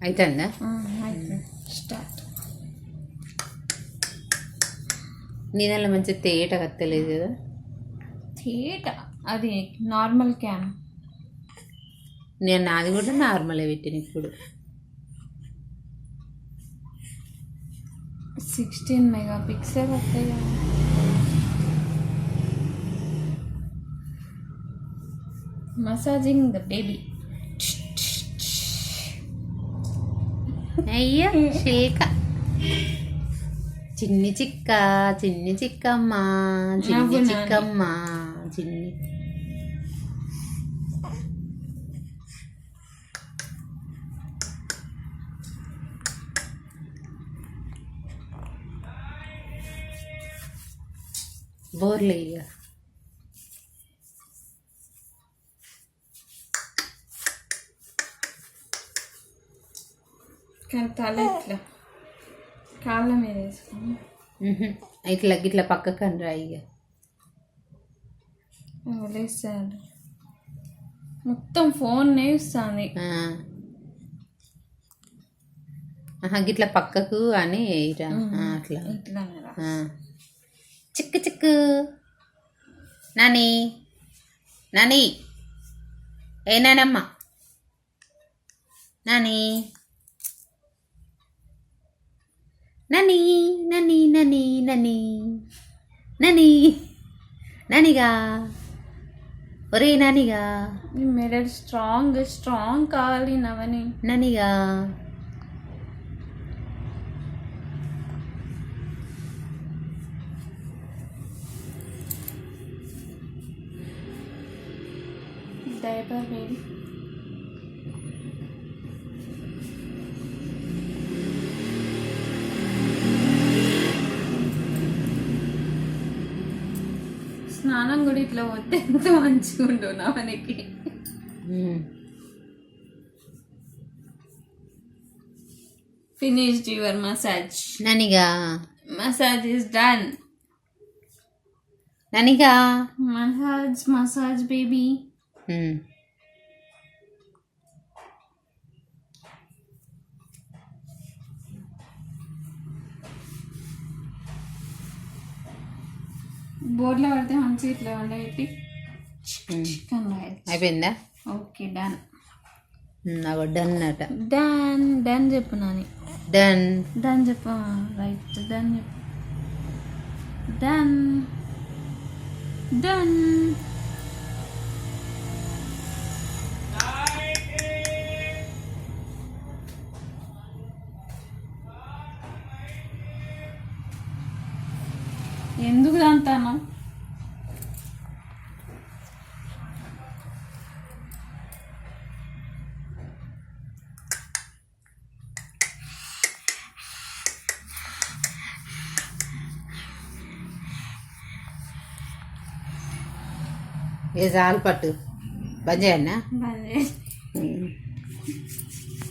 అవుతుందా? స్టార్ట్. నీళ్ళ మంచి తేట కత్తలేదు కదా? తేట అది నార్మల్ క్యామ్. నేను నాది కూడా నార్మలే పెట్టిన ఇప్పుడు. 16 మెగాపిక్సెల్ వస్తాయి కదా. Massaging the baby. అయ్యో శిల్క చిన్ని చిక్క చిన్ని చిక్కమ్మ చిన్ని చిక్కమ్మ చిన్ని. బోర్లే ఇక కానీ తల ఇట్లా కాళ్ళ మీద వేసుకుని ఇట్లా ఇట్లా పక్కకని రా ఇక వదిలేస్తాడు. మొత్తం ఫోన్ ఇస్తుంది. గిట్లా పక్కకు అని అట్లా ఇట్లా చిక్కు చిక్కు నాని నాని ఏ నానమ్మ నాని నని నని నని నని నని ననిగా ఒరే నానిగా మెడల్ స్ట్రాంగ్ స్ట్రాంగ్ కావాలి నవని ననిగా డైపర్ బేబీ. స్నానం కూడా ఇట్లా వస్తే ఎంత మంచిగా ఉండు మనకి. ఫినిష్డ్ యువర్ మసాజ్ ననిగా. Massage is done. ననిగా మసాజ్ మసాజ్ బేబీ. బోర్డులో పడితే మంచి ఇట్లా వండబెట్టి అయిపోయిందా? Okay done. నాకు డన్ అట. డన్ డన్ చెప్పు నాని. డన్ డన్ చెప్పు. రైట్ డన్ చెప్పు. Done done. ఎందుకు అంతాను? ఏ చాలు పట్టు బంద్ చేయన్నా. బంద్ చేసి